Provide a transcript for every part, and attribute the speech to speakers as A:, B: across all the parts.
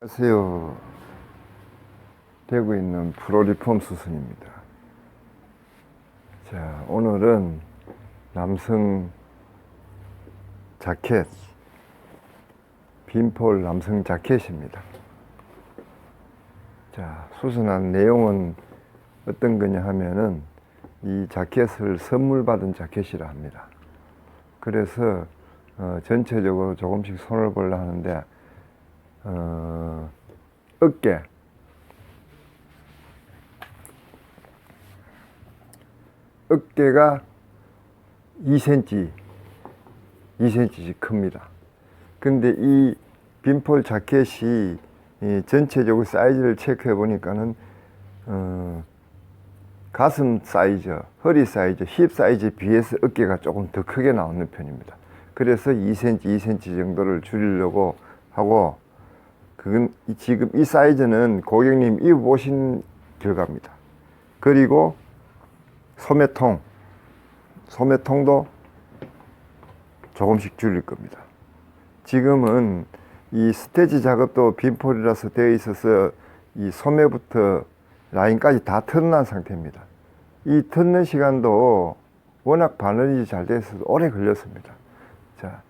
A: 안녕하세요. 대구에 있는 프로리폼 수순입니다. 자, 오늘은 남성 자켓, 빈폴 남성 자켓입니다. 자, 수순한 내용은 어떤 거냐 하면은 이 자켓을 선물 받은 자켓이라 합니다. 그래서 전체적으로 조금씩 손을 보려 하는데 어깨가 2cm씩 큽니다. 근데 이 빈폴 자켓이 전체적으로 사이즈를 체크해 보니까는 가슴 사이즈, 허리 사이즈, 힙 사이즈에 비해서 어깨가 조금 더 크게 나오는 편입니다. 그래서 2cm 정도를 줄이려고 하고, 그건 지금 이 사이즈는 고객님 입어보신 결과입니다. 그리고 소매통도 조금씩 줄일 겁니다. 지금은 이 스테치 작업도 빈폴이라서 되어 있어서 이 소매부터 라인까지 다 튼난 상태입니다. 이 튼는 시간도 워낙 바느질이 잘 돼서 오래 걸렸습니다. 자,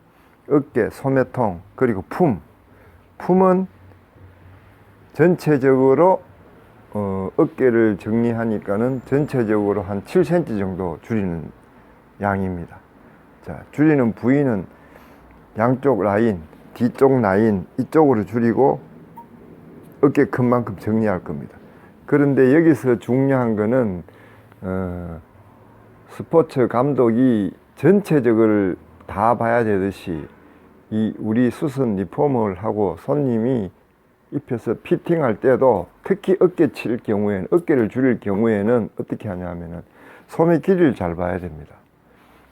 A: 어깨, 소매통, 그리고 품은 전체적으로 어깨를 정리하니까는 전체적으로 한 7cm 정도 줄이는 양입니다. 자, 줄이는 부위는 양쪽 라인, 뒤쪽 라인 이쪽으로 줄이고 어깨 큰 만큼 정리할 겁니다. 그런데 여기서 중요한 거는 스포츠 감독이 전체적으로 다 봐야 되듯이 이 우리 수선 리폼을 하고 손님이 입혀서 피팅할 때도 특히 어깨를 줄일 경우에는 어떻게 하냐면은 소매 길이를 잘 봐야 됩니다.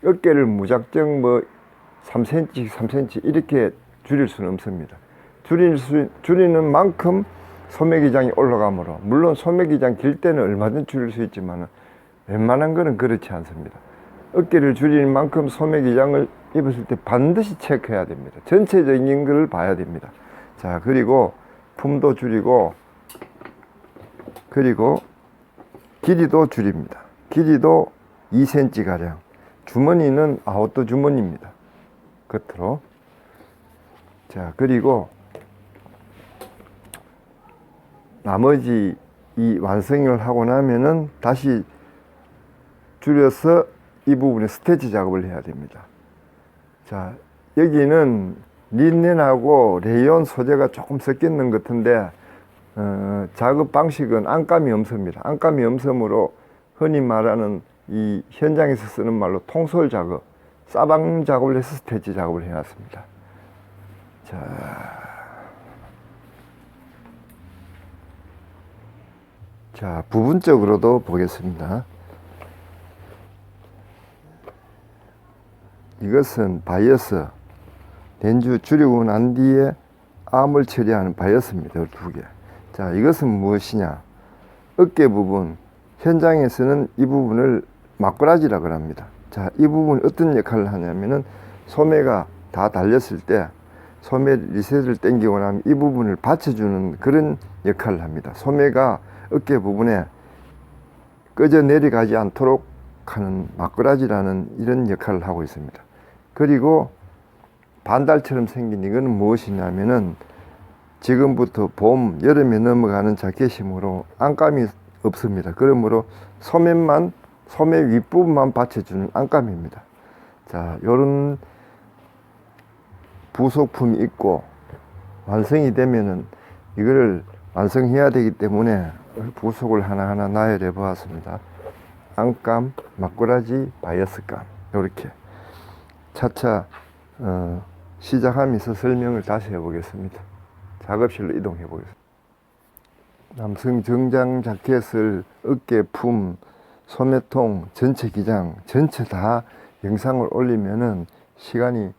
A: 어깨를 무작정 3cm 이렇게 줄일 수는 없습니다. 줄이는 만큼 소매 기장이 올라가므로, 물론 소매 기장 길 때는 얼마든지 줄일 수 있지만 웬만한 거는 그렇지 않습니다. 어깨를 줄이는 만큼 소매 기장을 입었을 때 반드시 체크해야 됩니다. 전체적인 걸 봐야 됩니다. 자, 그리고 품도 줄이고, 그리고 길이도 줄입니다. 길이도 2cm 가량. 주머니는 아웃도 주머니입니다. 겉으로. 자, 그리고 나머지 이 완성을 하고 나면은 다시 줄여서 이 부분에 스티치 작업을 해야 됩니다. 자, 여기는 린넨하고 레이온 소재가 조금 섞여 있는 것 같은데 작업 방식은 안감이 염소입니다. 안감이 염소므로 흔히 말하는 이 현장에서 쓰는 말로 통솔 작업, 싸방 작업을 해서 스티치 작업을 해놨습니다. 자, 부분적으로도 보겠습니다. 이것은 바이어스, 렌즈 줄이고 난 뒤에 암을 처리하는 바이어스입니다. 두 개. 자, 이것은 무엇이냐? 어깨 부분, 현장에서는 이 부분을 막꾸라지라고 합니다. 자, 이 부분이 어떤 역할을 하냐면은 소매가 다 달렸을 때 소매 리셋을 당기고 나면 이 부분을 받쳐주는 그런 역할을 합니다. 소매가 어깨 부분에 꺼져 내려가지 않도록 하는 막꾸라지라는 이런 역할을 하고 있습니다. 그리고 반달처럼 생긴 이거는 무엇이냐면은 지금부터 봄, 여름에 넘어가는 자켓이므로 안감이 없습니다. 그러므로 소매 윗부분만 받쳐주는 안감입니다. 자, 요런 부속품이 있고 완성이 되면은 이거를 완성해야 되기 때문에 부속을 하나하나 나열해 보았습니다. 안감, 막꾸라지, 바이어스감, 이렇게 차차 시작하면서 설명을 다시 해보겠습니다. 작업실로 이동해 보겠습니다. 남성 정장 자켓을 어깨, 품, 소매통, 전체 기장, 전체 다 영상을 올리면은 시간이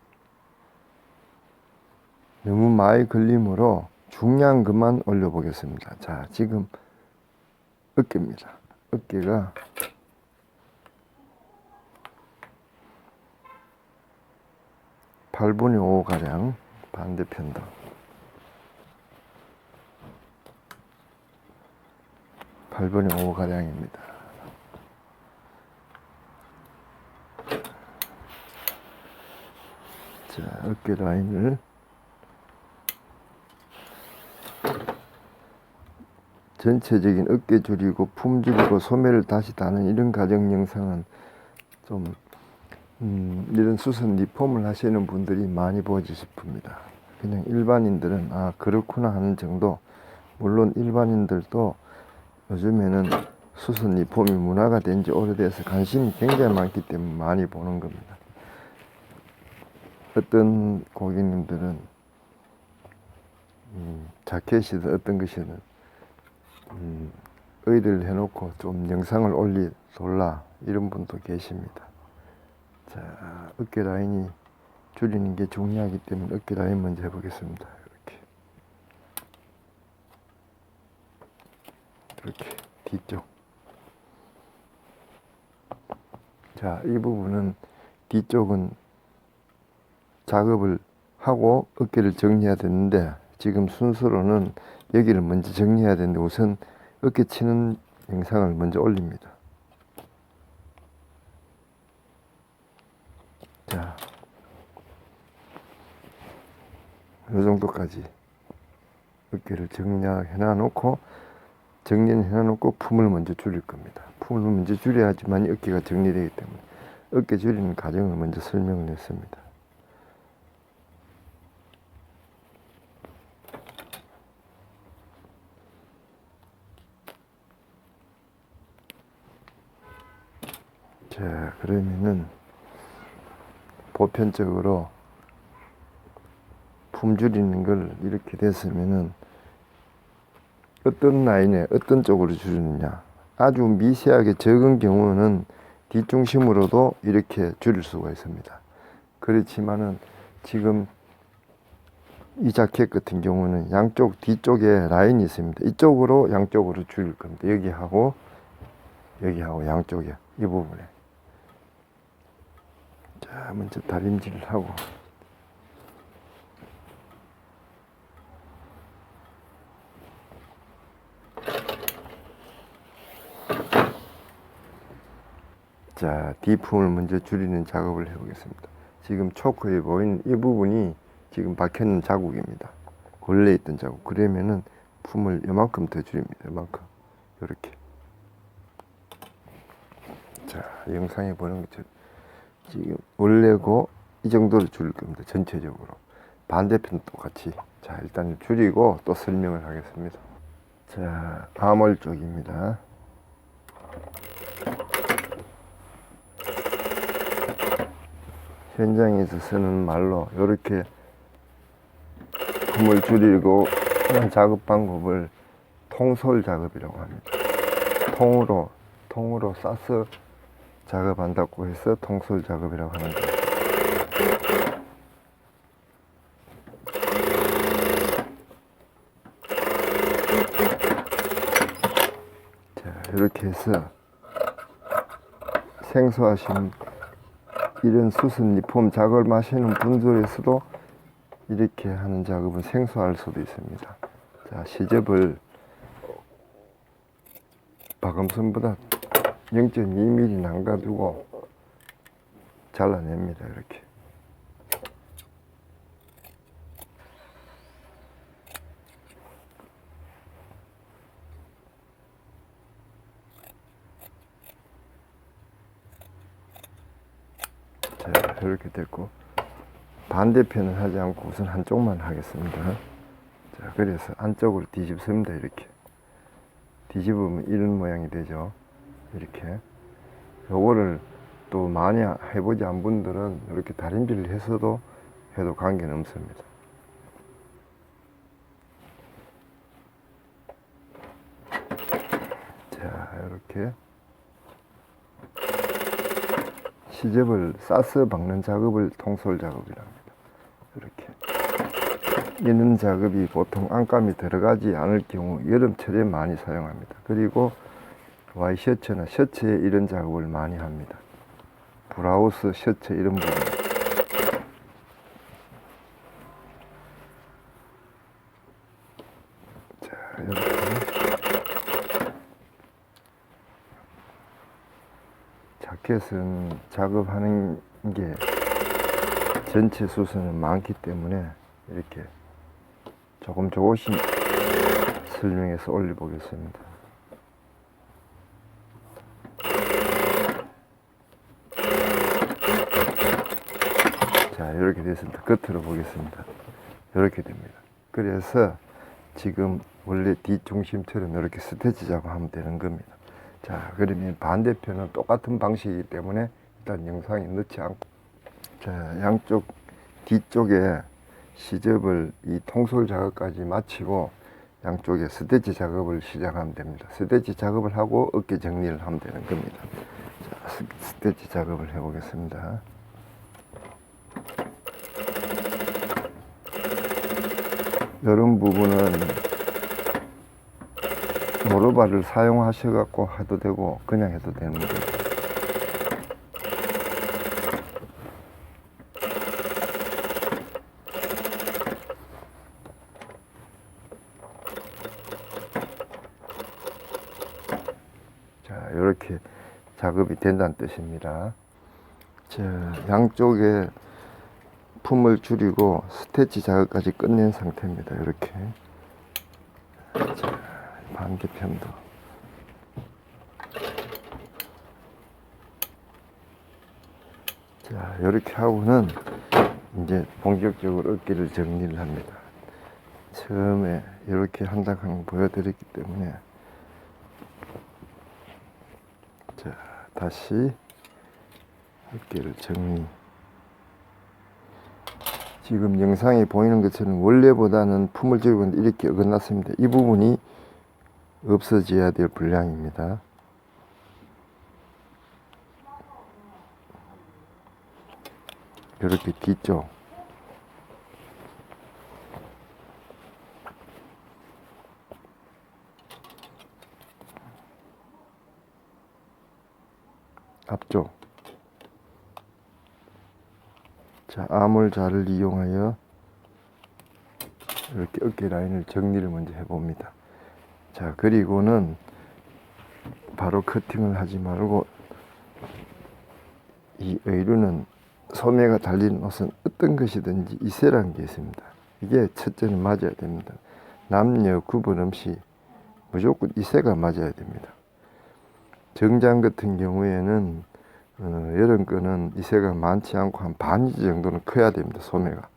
A: 너무 많이 걸리므로 중요한 것만 올려보겠습니다. 자, 지금 어깨입니다. 어깨가 8분의 5 가량, 반대편도 8분의 5 가량입니다. 자, 어깨 라인을 전체적인 어깨 줄이고 품 줄이고 소매를 다시 다는 이런 가정 영상은 좀 이런 수선 리폼을 하시는 분들이 많이 보지 싶습니다. 그냥 일반인들은 아 그렇구나 하는 정도. 물론 일반인들도 요즘에는 수선 리폼이 문화가 된 지 오래돼서 관심이 굉장히 많기 때문에 많이 보는 겁니다. 어떤 고객님들은 자켓이든 어떤 것이든 의뢰를 해놓고 좀 영상을 올라 이런 분도 계십니다. 자, 어깨 라인이 줄이는 게 중요하기 때문에 어깨 라인 먼저 해보겠습니다. 이렇게 뒤쪽. 자, 이 부분은 뒤쪽은 작업을 하고 어깨를 정리해야 되는데 지금 순서로는 여기를 먼저 정리해야 되는데 우선 어깨 치는 영상을 먼저 올립니다. 자, 이 정도까지 어깨를 정리해놓고 품을 먼저 줄일 겁니다. 품을 먼저 줄여야지만 어깨가 정리되기 때문에 어깨 줄이는 과정을 먼저 설명을 했습니다. 자, 그러면은 보편적으로 품 줄이는 걸 이렇게 됐으면은 어떤 라인에 어떤 쪽으로 줄이느냐, 아주 미세하게 적은 경우는 뒷중심으로도 이렇게 줄일 수가 있습니다. 그렇지만은 지금 이 자켓 같은 경우는 양쪽 뒤쪽에 라인이 있습니다. 이쪽으로 양쪽으로 줄일 겁니다. 여기하고 양쪽에 이 부분에. 자, 먼저 다림질을 하고 자, D품을 먼저 줄이는 작업을 해보겠습니다. 지금 초크에 보이는 이 부분이 지금 박혀있는 자국입니다. 원래 있던 자국. 그러면은 품을 이만큼 더 줄입니다. 이만큼. 이렇게. 자, 영상에 보는 것처럼 지금 원래고 이 정도로 줄일 겁니다. 전체적으로. 반대편도 똑같이. 자, 일단 줄이고 또 설명을 하겠습니다. 자, 아몰 쪽입니다. 현장에서 쓰는 말로 이렇게 품을 줄이고 하는 작업 방법을 통솔 작업이라고 합니다. 통으로 싸서 작업한다고 해서 통솔 작업이라고 하는 거예요. 자, 이렇게 해서 생소하신 이런 수선 리폼 작업을 하시는 분들에서도 이렇게 하는 작업은 생소할 수도 있습니다. 자, 시접을 박음선보다 0.2mm 남겨두고 잘라냅니다. 이렇게. 자, 이렇게 됐고 반대편은 하지 않고 우선 한쪽만 하겠습니다. 자, 그래서 안쪽으로 뒤집습니다. 이렇게 뒤집으면 이런 모양이 되죠. 이렇게. 요거를 또 많이 해보지 않은 분들은 이렇게 다림질을 해도 관계는 없습니다. 자, 이렇게 시접을 싸서 박는 작업을 통솔 작업이라 합니다. 이렇게. 이런 작업이 보통 안감이 들어가지 않을 경우 여름철에 많이 사용합니다. 그리고 와이셔츠나 셔츠에 이런 작업을 많이 합니다. 브라우스, 셔츠 이런 부분. 자, 이렇게. 소켓은 작업하는 게 전체 수선은 많기 때문에 이렇게 조금씩 설명해서 올려보겠습니다. 자, 이렇게 됐습니다. 겉으로 보겠습니다. 이렇게 됩니다. 그래서 지금 원래 뒷중심처럼 이렇게 스티치 작업하면 되는 겁니다. 자, 그러면 반대편은 똑같은 방식이기 때문에 일단 영상에 넣지 않고, 자, 양쪽 뒤쪽에 시접을 이 통솔 작업까지 마치고 양쪽에 스티치 작업을 시작하면 됩니다. 스티치 작업을 하고 어깨 정리를 하면 되는 겁니다. 자, 스티치 작업을 해 보겠습니다. 이런 부분은 모로바를 사용하셔 갖고 해도 되고 그냥 해도 되는 거예요. 자, 이렇게 작업이 된다는 뜻입니다. 자, 양쪽에 품을 줄이고 스티치 작업까지 끝낸 상태입니다. 이렇게. 자, 반대편도. 자, 이렇게 하고는 이제 본격적으로 어깨를 정리를 합니다. 처음에 이렇게 한다고 하는 거 보여드렸기 때문에, 자, 다시 어깨를 정리. 지금 영상에 보이는 것처럼 원래보다는 품을 줄이고 있는데 이렇게 어긋났습니다. 이 부분이 없어져야 될 분량입니다. 이렇게 뒤쪽 앞쪽, 자, 아몰자를 이용하여 이렇게 어깨 라인을 정리를 먼저 해봅니다. 자, 그리고는 바로 커팅을 하지 말고 이 의류는 소매가 달린 옷은 어떤 것이든지 이세라는 게 있습니다. 이게 첫째는 맞아야 됩니다. 남녀 구분 없이 무조건 이세가 맞아야 됩니다. 정장 같은 경우에는 여름 거는 이세가 많지 않고 한 반인치 정도는 커야 됩니다. 소매가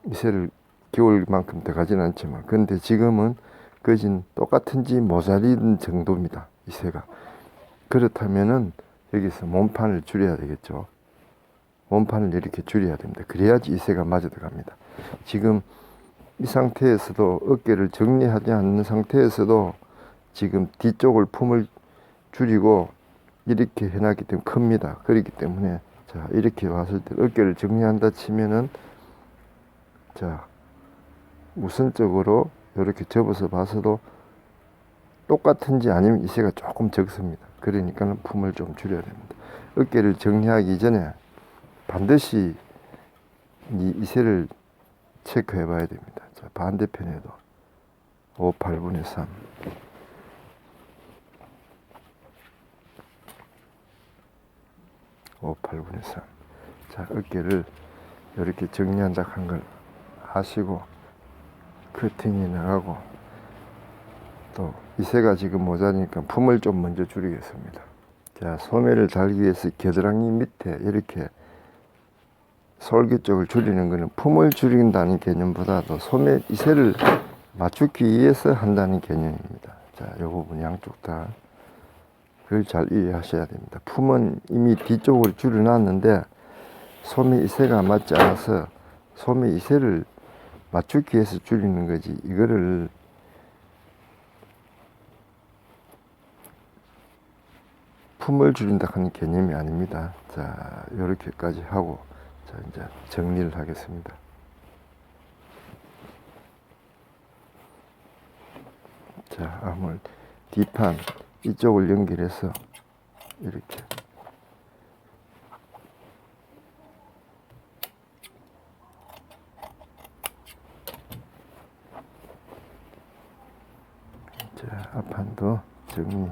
A: 이세를 겨울만큼 들어가진 않지만, 근데 지금은 거진 똑같은지 모자리는 정도입니다. 이세가. 그렇다면은 여기서 몸판을 줄여야 되겠죠. 몸판을 이렇게 줄여야 됩니다. 그래야지 이세가 맞아 들어갑니다. 지금 이 상태에서도 어깨를 정리하지 않는 상태에서도 지금 뒤쪽을 품을 줄이고 이렇게 해놨기 때문에 큽니다. 그렇기 때문에, 자, 이렇게 왔을 때 어깨를 정리한다 치면은, 자, 우선적으로 이렇게 접어서 봐서도 똑같은지 아니면 이세가 조금 적습니다. 그러니까 품을 좀 줄여야 됩니다. 어깨를 정리하기 전에 반드시 이 이세를 체크해 봐야 됩니다. 자, 반대편에도 5, 8분의 3. 자, 어깨를 이렇게 정리한다 한 걸 하시고 커팅이 나가고, 또 이세가 지금 모자니까 품을 좀 먼저 줄이겠습니다. 자, 소매를 달기 위해서 겨드랑이 밑에 이렇게 솔기 쪽을 줄이는 것은 품을 줄인다는 개념보다도 소매 이세를 맞추기 위해서 한다는 개념입니다. 자, 이 부분 양쪽 다 그걸 잘 이해하셔야 됩니다. 품은 이미 뒤쪽으로 줄여놨는데 소매 이세가 맞지 않아서 소매 이세를 맞추기 위해서 줄이는 거지, 이거를 품을 줄인다 하는 개념이 아닙니다. 자, 이렇게까지 하고, 자, 이제 정리를 하겠습니다. 자, 아몰 뒷판 이쪽을 연결해서 이렇게 자, 앞판도 정리.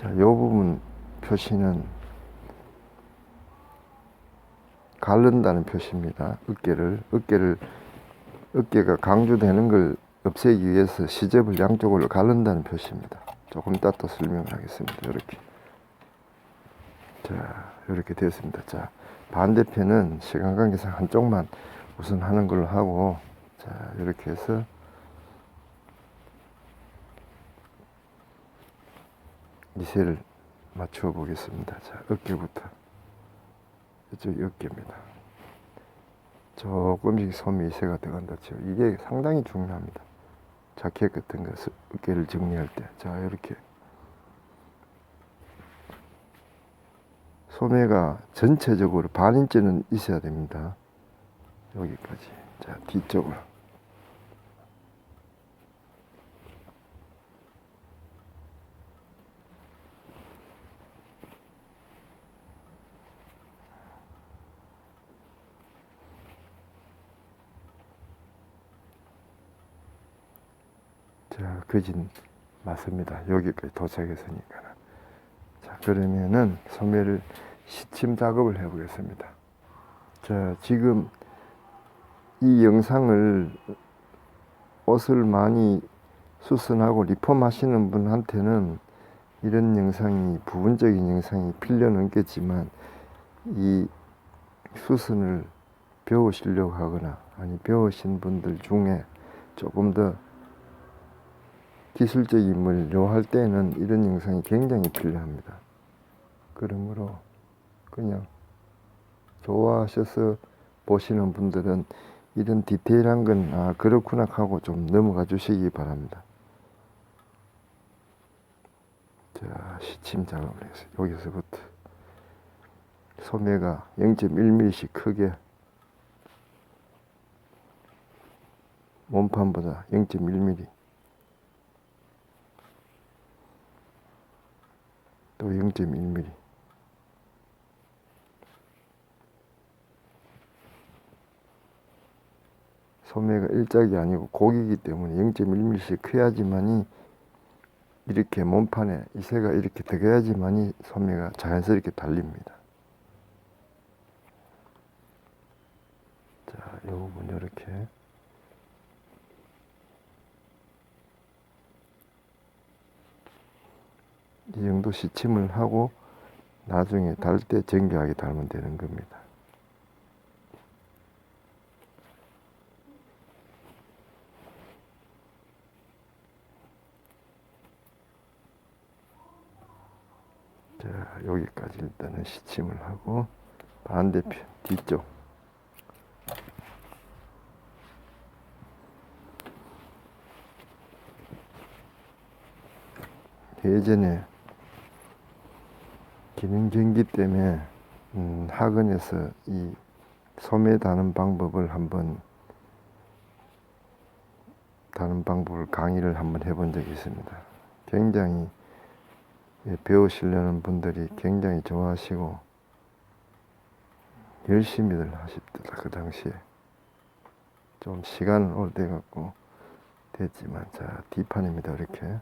A: 자, 요 부분 표시는 가른다는 표시입니다. 어깨가 강조되는 걸 없애기 위해서 시접을 양쪽으로 가른다는 표시입니다. 조금 이따 또 설명을 하겠습니다. 이렇게. 자, 이렇게 됐습니다. 자, 반대편은 시간 관계상 한쪽만 우선 하는 걸로 하고, 자, 이렇게 해서 이세를 맞추어 보겠습니다. 자, 어깨부터. 이쪽이 어깨입니다. 조금씩 소매 이세가 들어간다 죠. 이게 상당히 중요합니다. 자켓 같은 거 어깨를 정리할 때. 자, 이렇게. 소매가 전체적으로 반인치는 있어야 됩니다. 여기까지. 자, 뒤쪽으로. 자, 거진 맞습니다. 여기까지 도착했으니까. 자, 그러면은 소매를 시침 작업을 해 보겠습니다. 자, 지금 이 영상을 옷을 많이 수선하고 리폼 하시는 분한테는 이런 영상이, 부분적인 영상이 필요는 없겠지만, 이 수선을 배우시려고 하거나 아니 배우신 분들 중에 조금 더 기술적인 걸 요할 때는 이런 영상이 굉장히 필요합니다. 그러므로 그냥 좋아하셔서 보시는 분들은 이런 디테일한 건 아 그렇구나 하고 좀 넘어가 주시기 바랍니다. 자, 시침 작업을 해서 여기서부터 소매가 0.1mm씩 크게, 몸판보다 0.1mm, 또 0.1mm, 소매가 일작이 아니고 곡이기 때문에 0.1mm씩 커야지만이, 이렇게 몸판에 이새가 이렇게 들어가야지만이 소매가 자연스럽게 달립니다. 자, 이 부분 이렇게. 이 정도 시침을 하고 나중에 달 때 정교하게 달면 되는 겁니다. 자, 여기까지 일단은 시침을 하고 반대편 뒤쪽 예전에 기능 경기 때문에 학원에서 이 소매 다는 방법을 강의를 한번 해본 적이 있습니다. 굉장히 배우시려는 분들이 굉장히 좋아하시고 열심히들 하십니다. 그 당시에 좀 시간은 오래돼 갖고 됐지만, 자, 뒷판입니다. 이렇게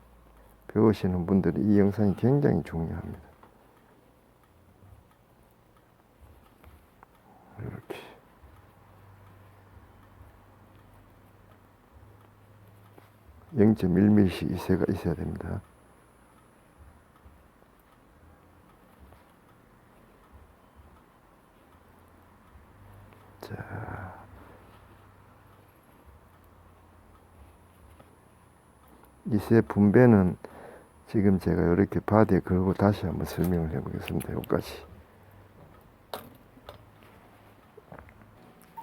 A: 배우시는 분들이 이 영상이 굉장히 중요합니다. 이렇게. (0.1mm씩) 이새가 있어야 됩니다. 자, 이새 분배는 지금 제가 이렇게 바디에 걸고 다시 한번 설명을 해 보겠습니다. 여기까지.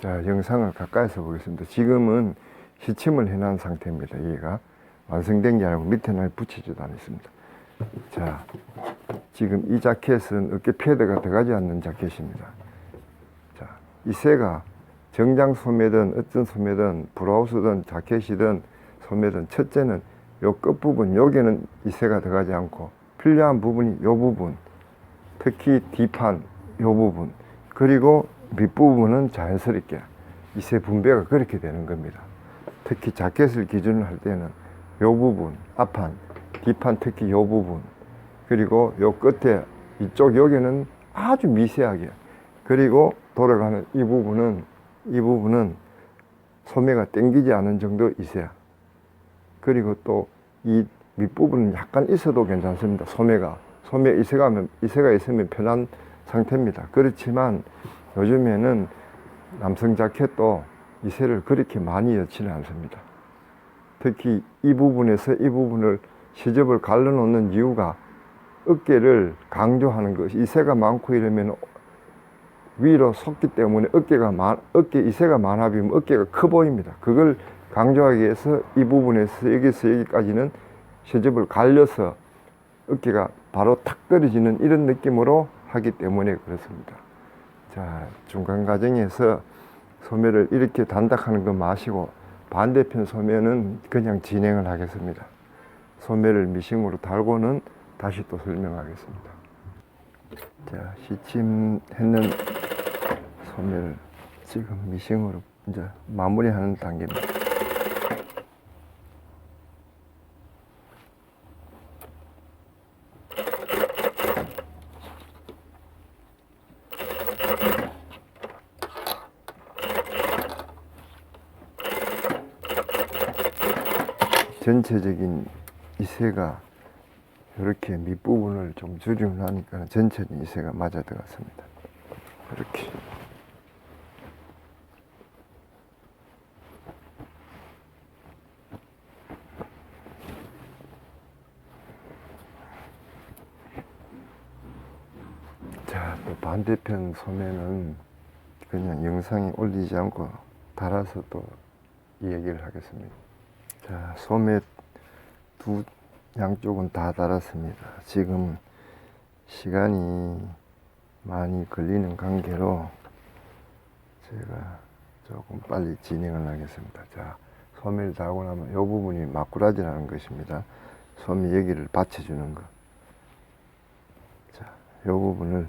A: 자, 영상을 가까이서 보겠습니다. 지금은 시침을 해놓은 상태입니다. 얘가 완성된 게 아니고 밑에는 아직 붙이지도 않았습니다. 자, 지금 이 자켓은 어깨 패드가 들어가지 않는 자켓입니다. 자, 이 새가 정장 소매든 어떤 소매든 브라우스든 자켓이든 소매든, 첫째는 요 끝부분, 여기는 이 새가 들어가지 않고 필요한 부분이 요 부분, 특히 뒷판 요 부분, 그리고 밑부분은 자연스럽게 이새 분배가 그렇게 되는 겁니다. 특히 자켓을 기준으로 할 때는 요 부분, 앞판, 뒷판, 특히 요 부분, 그리고 요 끝에 이쪽 여기는 아주 미세하게, 그리고 돌아가는 이 부분은 소매가 당기지 않은 정도 이세. 그리고 또 이 밑부분은 약간 있어도 괜찮습니다. 소매 이세가 있으면 편한 상태입니다. 그렇지만 요즘에는 남성 자켓도 이세를 그렇게 많이 여치는 않습니다. 특히 이 부분에서 이 부분을 시접을 갈라 놓는 이유가 어깨를 강조하는 것이, 이세가 많고 이러면 위로 솟기 때문에 어깨 이세가 많아 보이면 어깨가 커 보입니다. 그걸 강조하기 위해서 이 부분에서 여기서 여기까지는 시접을 갈려서 어깨가 바로 탁 떨어지는 이런 느낌으로 하기 때문에 그렇습니다. 자, 중간 과정에서 소매를 이렇게 단닥하는 거 마시고 반대편 소매는 그냥 진행을 하겠습니다. 소매를 미싱으로 달고는 다시 또 설명하겠습니다. 자, 시침했는 소매를 지금 미싱으로 이제 마무리하는 단계입니다. 전체적인 이세가 이렇게 밑부분을 좀 줄이고 나니까 전체적인 이세가 맞아 들어갔습니다. 이렇게. 자, 또 반대편 소매는 그냥 영상에 올리지 않고 달아서 또 얘기를 하겠습니다. 자, 소매 양쪽은 다 달았습니다. 지금 시간이 많이 걸리는 관계로 제가 조금 빨리 진행을 하겠습니다. 자, 소매를 달고 나면 이 부분이 마꾸라지라는 것입니다. 소매 여기를 받쳐주는 것. 자, 이 부분을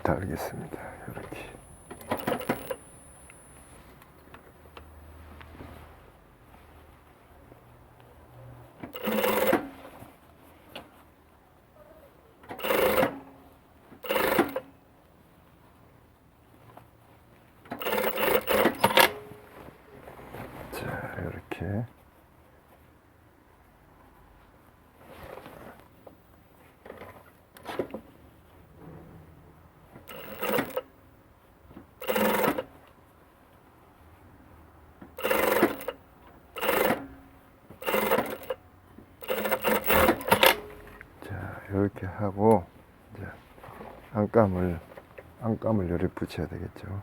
A: 달겠습니다. 이렇게. 자, 이렇게. 이렇게 하고 이제 안감을 이렇게 붙여야 되겠죠.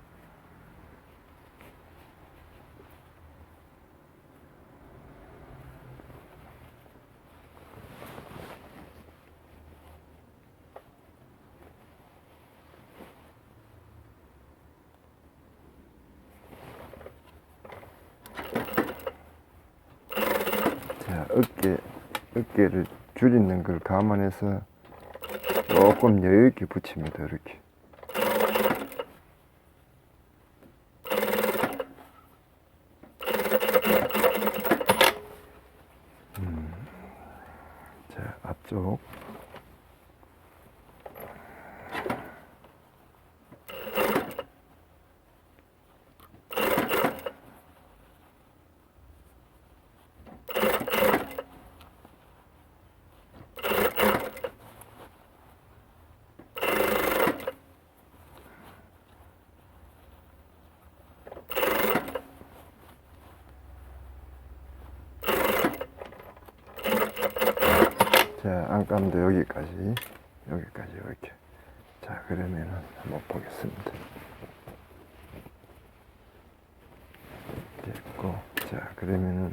A: 자, 어깨를 줄이는 걸 감안해서 조금 여유 있게 붙입니다. 이렇게. 자, 앞쪽. 자, 안감도 여기까지 이렇게. 자, 그러면은 한번 보겠습니다. 됐고, 자, 그러면은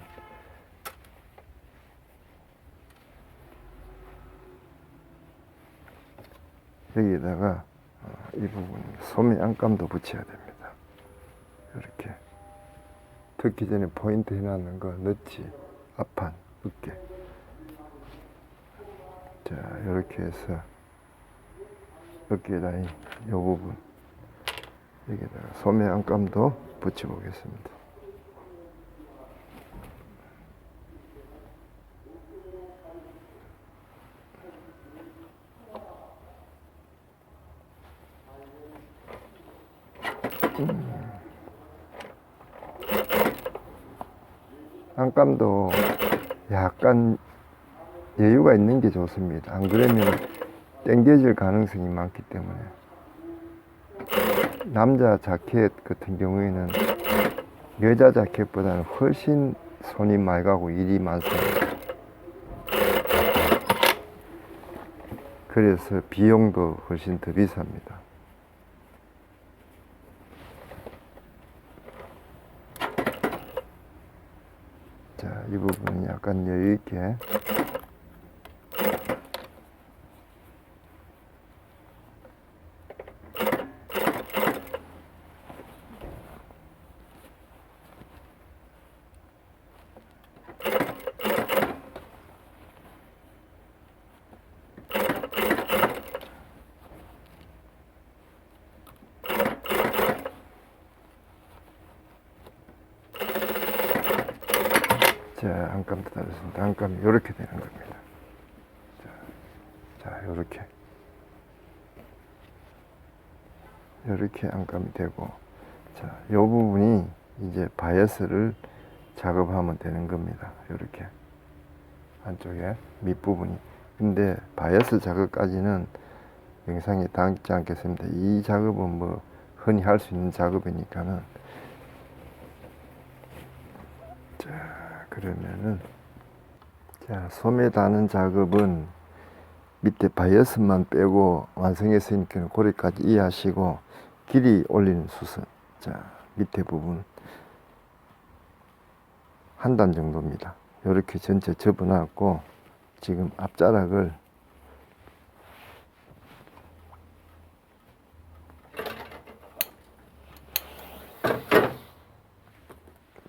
A: 여기다가 이 부분 소매 안감도 붙여야 됩니다. 이렇게. 듣기 전에 포인트 해놨는 거 넣지, 앞판, 어깨. 자, 이렇게 해서 어깨 라인 이 부분 여기다가 소매 안감도 붙여 보겠습니다. 안감도 약간 여유가 있는 게 좋습니다. 안 그러면 땡겨질 가능성이 많기 때문에. 남자 자켓 같은 경우에는 여자 자켓보다는 훨씬 손이 많이 가고 일이 많습니다. 그래서 비용도 훨씬 더 비쌉니다. 자, 이 부분은 약간 여유 있게. 자, 안감도 다르습니다. 안감이 이렇게 되는 겁니다. 자, 이렇게 안감이 되고, 자, 이 부분이 이제 바이어스를 작업하면 되는 겁니다. 이렇게 안쪽에 밑부분이. 근데 바이어스 작업까지는 영상에 담지 않겠습니다. 이 작업은 뭐 흔히 할 수 있는 작업이니까는. 자, 그러면은, 자, 소매 다는 작업은 밑에 바이어스만 빼고 완성했으니까 고리까지 이해하시고, 길이 올리는 수선. 자, 밑에 부분 한 단 정도입니다. 이렇게 전체 접어놨고, 지금 앞자락을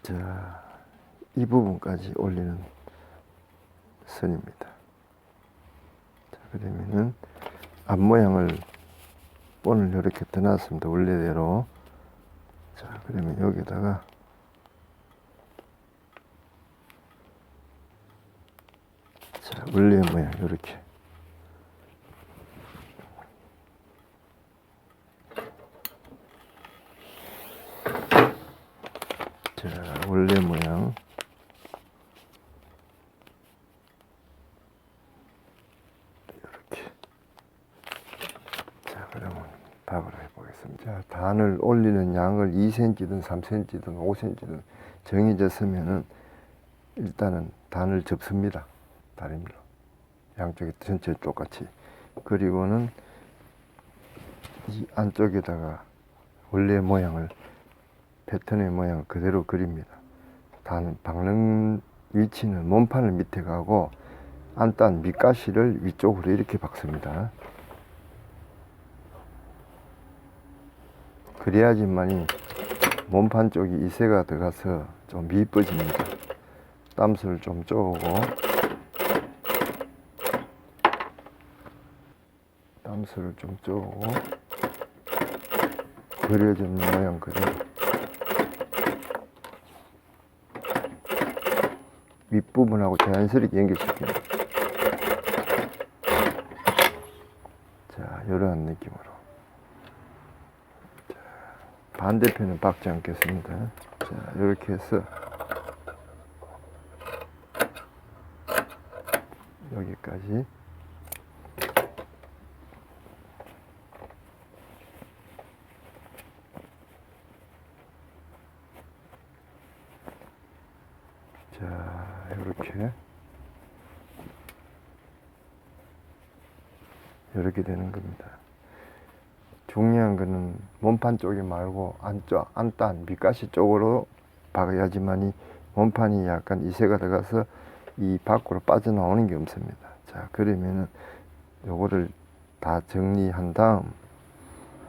A: 자, 이 부분까지 올리는 선입니다. 자, 그러면은 앞모양을 본을 이렇게 떠났습니다. 원래대로. 자, 그러면 여기다가 자, 원래 모양 이렇게. 자, 원래 모양. 이렇게. 자, 그러면 박으로 해보겠습니다. 자, 단을 올리는 양을 2cm든 3cm든 5cm든 정해졌으면은 일단은 단을 접습니다. 다림으로. 양쪽에 전체 똑같이. 그리고는 이 안쪽에다가 원래 모양을, 패턴의 모양을 그대로 그립니다. 단 박는 위치는 몸판을 밑에 가고 안단 밑가시를 위쪽으로 이렇게 박습니다. 그래야지만이 몸판 쪽이 이새가 들어가서 좀 이뻐집니다. 땀수를 좀 쪼고, 그려지는 모양 그대로 윗부분하고 자연스럽게 연결시킵니다. 자, 이러한 느낌으로. 자, 반대편은 박지 않겠습니다. 자, 이렇게 해서 여기까지. 자, 이렇게 되는 겁니다. 중요한 거는 몸판 쪽이 말고 안단 밑가시 쪽으로 박아야지만이 몸판이 약간 이새가 들어가서 이 밖으로 빠져나오는 게 없습니다. 자, 그러면은 요거를 다 정리한 다음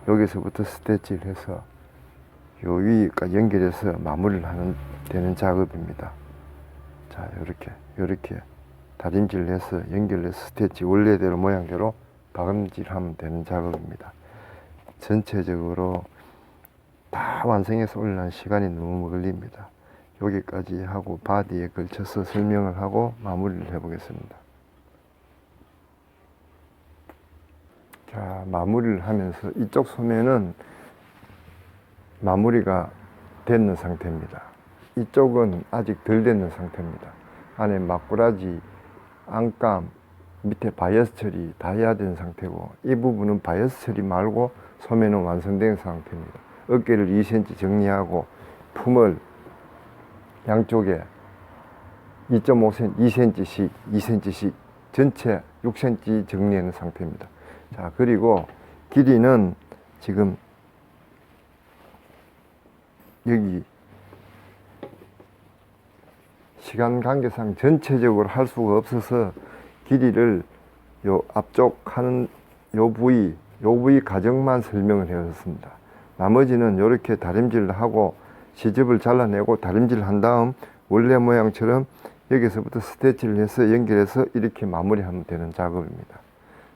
A: 여기서부터 스티치를 해서 요 위까지 연결해서 마무리를 되는 작업입니다. 자, 이렇게 다림질을 해서 연결해서 스티치 원래대로 모양대로 박음질하면 되는 작업입니다. 전체적으로 다 완성해서 올리는 시간이 너무 걸립니다. 여기까지 하고 바디에 걸쳐서 설명을 하고 마무리를 해보겠습니다. 자, 마무리를 하면서 이쪽 소매는 마무리가 됐는 상태입니다. 이쪽은 아직 덜 됐는 상태입니다. 안에 막꾸라지, 안감, 밑에 바이어스 처리 다 해야 되는 상태고, 이 부분은 바이어스 처리 말고 소매는 완성된 상태입니다. 어깨를 2cm 정리하고 품을 양쪽에 2.5cm, 2cm씩, 2cm씩 전체 6cm 정리하는 상태입니다. 자, 그리고 길이는 지금 여기 시간 관계상 전체적으로 할 수가 없어서 길이를 요 앞쪽 하는 요 부위 가정만 설명을 해왔습니다. 나머지는 이렇게 다림질을 하고 시접을 잘라내고 다림질을 한 다음 원래 모양처럼 여기서부터 스티치를 해서 연결해서 이렇게 마무리하면 되는 작업입니다.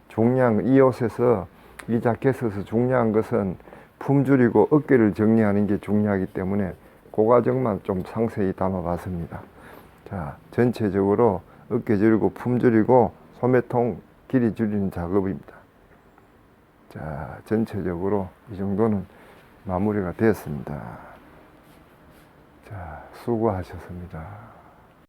A: 중요한 이 옷에서 이 자켓에서 중요한 것은 품줄이고 어깨를 정리하는 게 중요하기 때문에 그 과정만 좀 상세히 담아봤습니다. 자, 전체적으로 어깨 줄이고 품 줄이고 소매통 길이 줄이는 작업입니다. 자, 전체적으로 이 정도는 마무리가 되었습니다. 자, 수고하셨습니다.